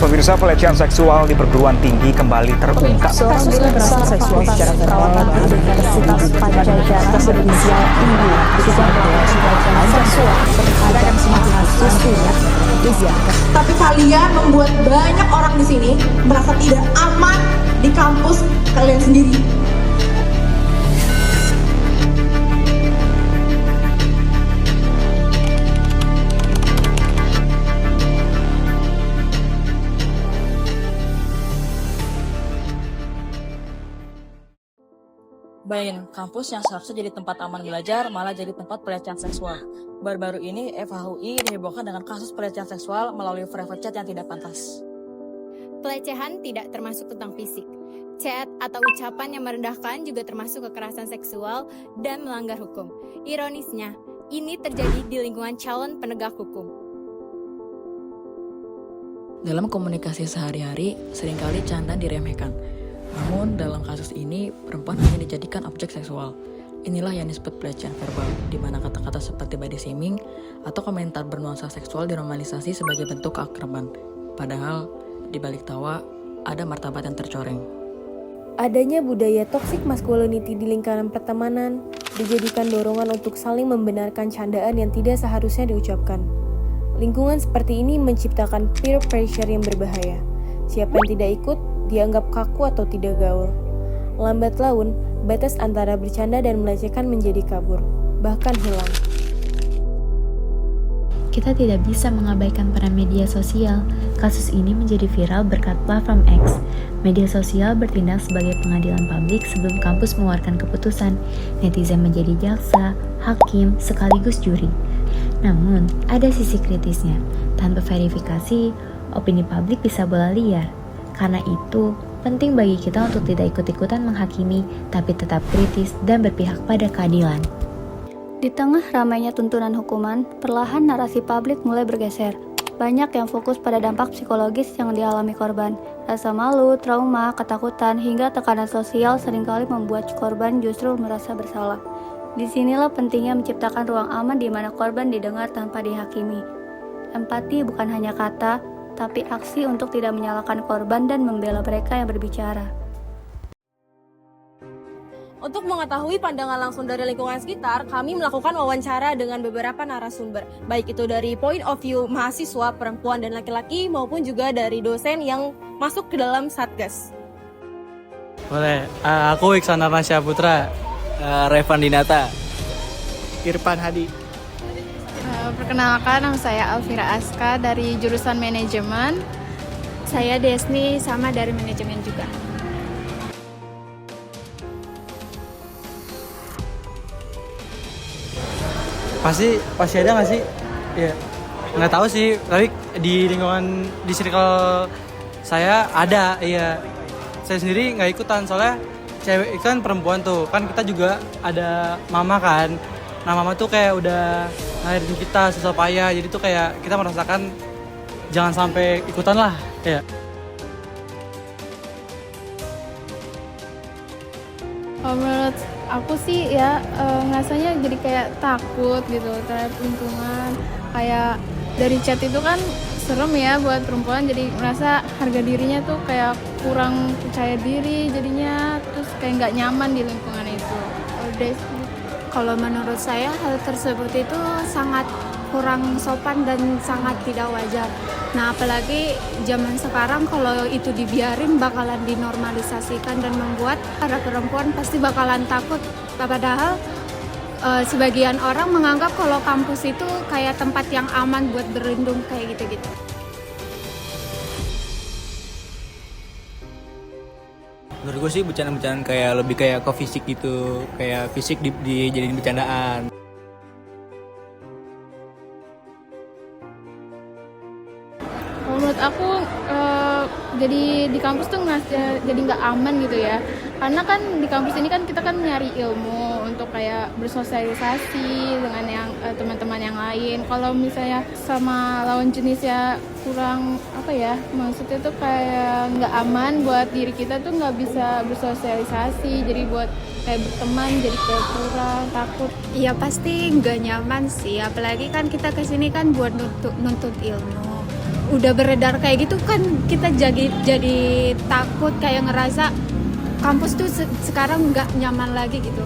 Pemirsa, pelecehan seksual di perguruan tinggi kembali terungkap. Seorang guru kekerasan seksual secara verbal di Universitas Padjadjaran berinisial Ibu diduga melakukan pelecehan seksual terhadap mahasiswinya. Tapi kalian membuat banyak orang di sini merasa tidak aman di kampus kalian sendiri. Bayangin, kampus yang seharusnya jadi tempat aman belajar malah jadi tempat pelecehan seksual. Baru-baru ini FHUI dihebohkan dengan kasus pelecehan seksual melalui private chat yang tidak pantas. Pelecehan tidak termasuk tentang fisik. Chat atau ucapan yang merendahkan juga termasuk kekerasan seksual dan melanggar hukum. Ironisnya, ini terjadi di lingkungan calon penegak hukum. Dalam komunikasi sehari-hari, seringkali canda diremehkan. Namun, dalam kasus ini, perempuan hanya dijadikan objek seksual. Inilah yang disebut pelecehan verbal, di mana kata-kata seperti body shaming atau komentar bernuansa seksual dinormalisasi sebagai bentuk keakraban. Padahal, di balik tawa, ada martabat yang tercoreng. Adanya budaya toxic masculinity di lingkaran pertemanan dijadikan dorongan untuk saling membenarkan candaan yang tidak seharusnya diucapkan. Lingkungan seperti ini menciptakan peer pressure yang berbahaya. Siapa yang tidak ikut, dianggap kaku atau tidak gaul. Lambat laun, batas antara bercanda dan melecehkan menjadi kabur, bahkan hilang. Kita tidak bisa mengabaikan peran media sosial. Kasus ini menjadi viral berkat platform X. Media sosial bertindak sebagai pengadilan publik sebelum kampus mengeluarkan keputusan. Netizen menjadi jaksa, hakim, sekaligus juri. Namun, ada sisi kritisnya. Tanpa verifikasi, opini publik bisa bola liar. Karena itu, penting bagi kita untuk tidak ikut-ikutan menghakimi, tapi tetap kritis dan berpihak pada keadilan. Di tengah ramainya tuntunan hukuman, perlahan narasi publik mulai bergeser. Banyak yang fokus pada dampak psikologis yang dialami korban. Rasa malu, trauma, ketakutan, hingga tekanan sosial seringkali membuat korban justru merasa bersalah. Disinilah pentingnya menciptakan ruang aman di mana korban didengar tanpa dihakimi. Empati bukan hanya kata, tapi aksi untuk tidak menyalahkan korban dan membela mereka yang berbicara. Untuk mengetahui pandangan langsung dari lingkungan sekitar, kami melakukan wawancara dengan beberapa narasumber, baik itu dari point of view mahasiswa perempuan dan laki-laki maupun juga dari dosen yang masuk ke dalam Satgas. Boleh, aku Iksan Arnasya Putra, Revan Dinata, Irfan Hadi. Perkenalkan, nama saya Alvira Aska dari jurusan manajemen. Saya Desni, sama dari manajemen juga. Pasti ada nggak sih? Ya, nggak tahu sih. Tapi di lingkungan di circle saya ada. Iya, saya sendiri nggak ikutan soalnya cewek itu kan perempuan tuh. Kan kita juga ada mama kan. Nah mama tuh kayak udah ngelahirin kita susah payah. Jadi tuh kayak kita merasakan jangan sampai ikutan lah. Ya. Menurut aku sih ya ngerasanya jadi kayak takut gitu terhadap lingkungan. Kayak dari chat itu kan serem ya buat perempuan, jadi merasa harga dirinya tuh kayak kurang percaya diri jadinya, terus kayak nggak nyaman di lingkungan itu. Kalau menurut saya hal tersebut itu sangat kurang sopan dan sangat tidak wajar. Nah, apalagi zaman sekarang kalau itu dibiarin bakalan dinormalisasikan dan membuat para perempuan pasti bakalan takut. Padahal sebagian orang menganggap kalau kampus itu kayak tempat yang aman buat berlindung kayak gitu-gitu. Menurut gue sih bercandaan-bercandaan kayak lebih kayak ke fisik gitu, kayak fisik dijadiin bercandaan. Menurut aku jadi di kampus tuh jadi nggak aman gitu ya, karena kan di kampus ini kan kita kan nyari ilmu untuk kayak bersosialisasi dengan yang teman-teman yang lain. Kalau misalnya sama lawan jenis ya kurang apa ya, maksudnya tuh kayak nggak aman buat diri kita tuh nggak bisa bersosialisasi, jadi buat kayak berteman jadi kayak kurang takut. Iya pasti nggak nyaman sih, apalagi kan kita kesini kan buat nuntut ilmu. udah beredar kayak gitu kan kita jadi takut, kayak ngerasa kampus tuh sekarang nggak nyaman lagi gitu.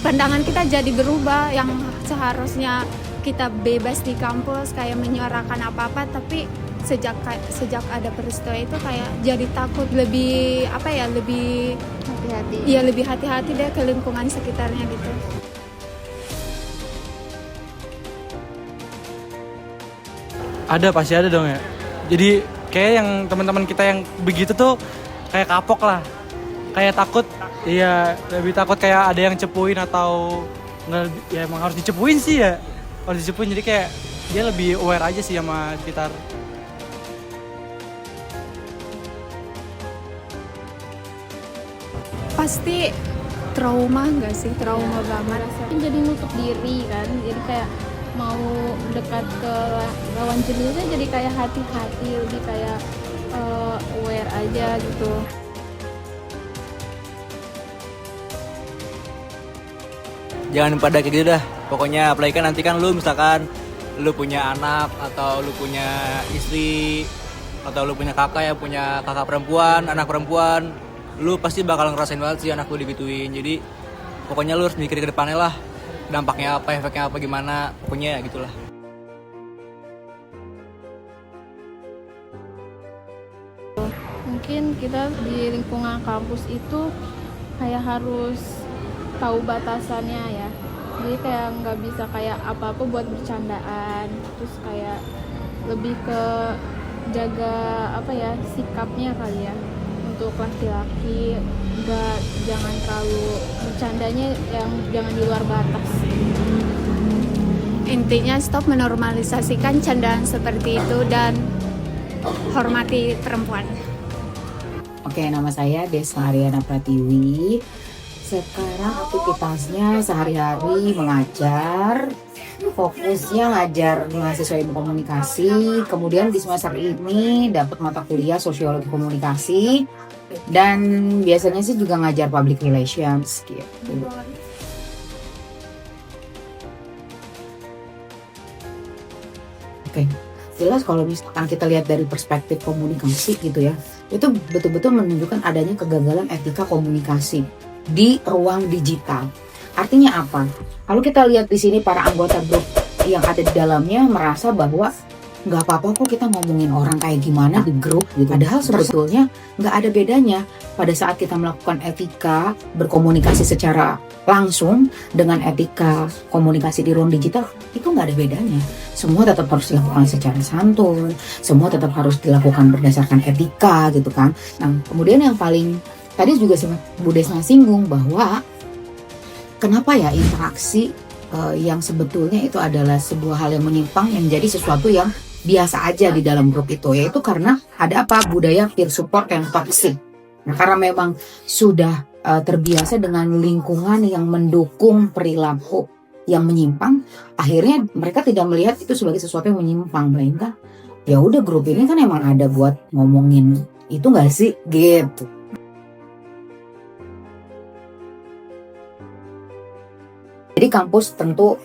Pandangan kita jadi berubah, yang seharusnya kita bebas di kampus kayak menyuarakan apa-apa, tapi sejak ada peristiwa itu kayak jadi takut, lebih lebih hati-hati. Iya, lebih hati-hati deh ke lingkungan sekitarnya gitu. Ada, pasti ada dong ya. Jadi kayak yang teman-teman kita yang begitu tuh kayak kapok lah. Kayak takut, iya lebih takut kayak ada yang cepuin atau nggak, ya emang harus dicepuin sih ya. Harus dicepuin, jadi kayak dia lebih aware aja sih sama sekitar. Pasti trauma nggak sih? Trauma banget. Jadi nutup diri kan, jadi kayak mau dekat ke lawan jenisnya jadi kayak hati-hati, lebih kayak aware aja gitu. Jangan pada kayak gitu dah. Pokoknya apalagi kan nanti kan lu misalkan lu punya anak atau lu punya istri atau lu punya kakak yang punya kakak perempuan, anak perempuan, lu pasti bakal ngerasain banget sih anak lu digituin. Jadi pokoknya lu harus mikir ke depannya lah, dampaknya apa, efeknya apa, gimana, pokoknya ya gitulah. Mungkin kita di lingkungan kampus itu kayak harus tahu batasannya ya. Jadi kayak nggak bisa kayak apa-apa buat bercandaan, terus kayak lebih ke jaga sikapnya kali ya. Untuk laki-laki jangan terlalu bercandanya, yang jangan di luar batas. Intinya stop menormalisasikan candaan seperti itu dan hormati perempuan. Oke, nama saya Desa Ariana Pratiwi. Sekarang aktivitasnya sehari-hari mengajar, fokusnya ngajar mahasiswa ilmu komunikasi. Kemudian di semester ini dapat mata kuliah sosiologi komunikasi, dan biasanya sih juga ngajar public relations gitu. Oke, jelas kalau misalkan kita lihat dari perspektif komunikasi gitu ya, itu betul-betul menunjukkan adanya kegagalan etika komunikasi di ruang digital. Artinya apa? Kalau kita lihat di sini para anggota grup yang ada di dalamnya merasa bahwa nggak apa-apa kok kita ngomongin orang kayak gimana di grup gitu. Padahal sebetulnya nggak ada bedanya pada saat kita melakukan etika berkomunikasi secara langsung dengan etika komunikasi di ruang digital, itu nggak ada bedanya. Semua tetap harus dilakukan secara santun, semua tetap harus dilakukan berdasarkan etika gitu kan. Nah, kemudian yang paling tadi juga Bu Desna singgung bahwa kenapa ya interaksi yang sebetulnya itu adalah sebuah hal yang menyimpang yang menjadi sesuatu yang biasa aja di dalam grup itu, yaitu karena ada budaya peer support yang toxic. Nah, karena memang sudah terbiasa dengan lingkungan yang mendukung perilaku yang menyimpang, akhirnya mereka tidak melihat itu sebagai sesuatu yang menyimpang, melainkan ya udah grup ini kan emang ada buat ngomongin itu nggak sih gitu. Jadi kampus tentu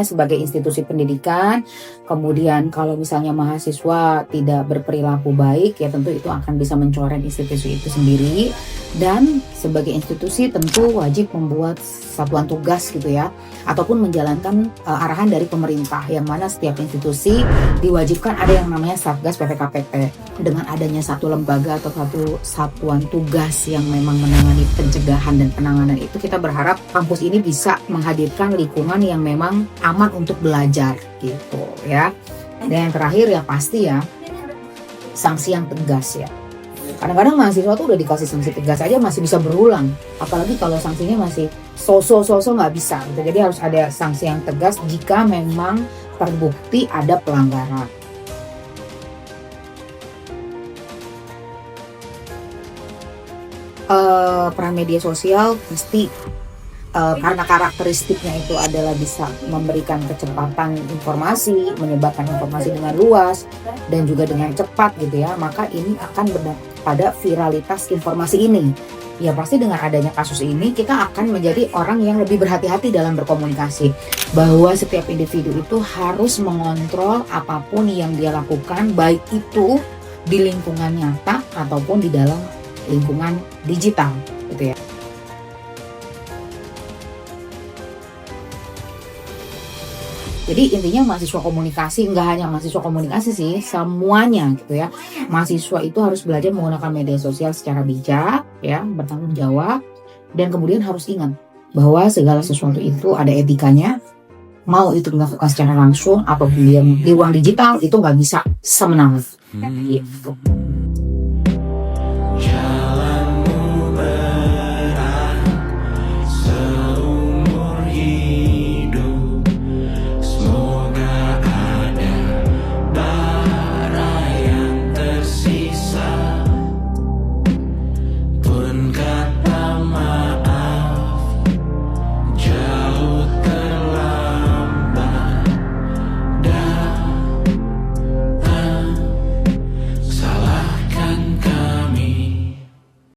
sebagai institusi pendidikan, kemudian kalau misalnya mahasiswa tidak berperilaku baik, ya tentu itu akan bisa mencoreng institusi itu sendiri. Dan sebagai institusi tentu wajib membuat satuan tugas gitu ya, ataupun menjalankan arahan dari pemerintah, yang mana setiap institusi diwajibkan ada yang namanya Satgas PPKPT. Dengan adanya satu lembaga atau satu satuan tugas yang memang menangani pencegahan dan penanganan itu, kita berharap kampus ini bisa menghadirkan lingkungan yang memang aman untuk belajar gitu ya. Dan yang terakhir ya pasti ya sanksi yang tegas ya. Kadang-kadang mahasiswa tuh udah dikasih sanksi tegas aja masih bisa berulang, apalagi kalau sanksinya masih so-so nggak bisa gitu. Jadi harus ada sanksi yang tegas jika memang terbukti ada pelanggaran. Peran media sosial mesti karena karakteristiknya itu adalah bisa memberikan kecepatan informasi, menyebarkan informasi dengan luas dan juga dengan cepat gitu ya, maka ini akan berdampak pada viralitas informasi ini. Ya pasti dengan adanya kasus ini kita akan menjadi orang yang lebih berhati-hati dalam berkomunikasi. Bahwa setiap individu itu harus mengontrol apapun yang dia lakukan, baik itu di lingkungan nyata ataupun di dalam lingkungan digital gitu ya. Jadi intinya mahasiswa komunikasi, nggak hanya mahasiswa komunikasi sih, semuanya gitu ya. Mahasiswa itu harus belajar menggunakan media sosial secara bijak, ya, bertanggung jawab, dan kemudian harus ingat bahwa segala sesuatu itu ada etikanya. Mau itu dilakukan secara langsung ataupun di ruang digital itu nggak bisa semena-mena. Gitu.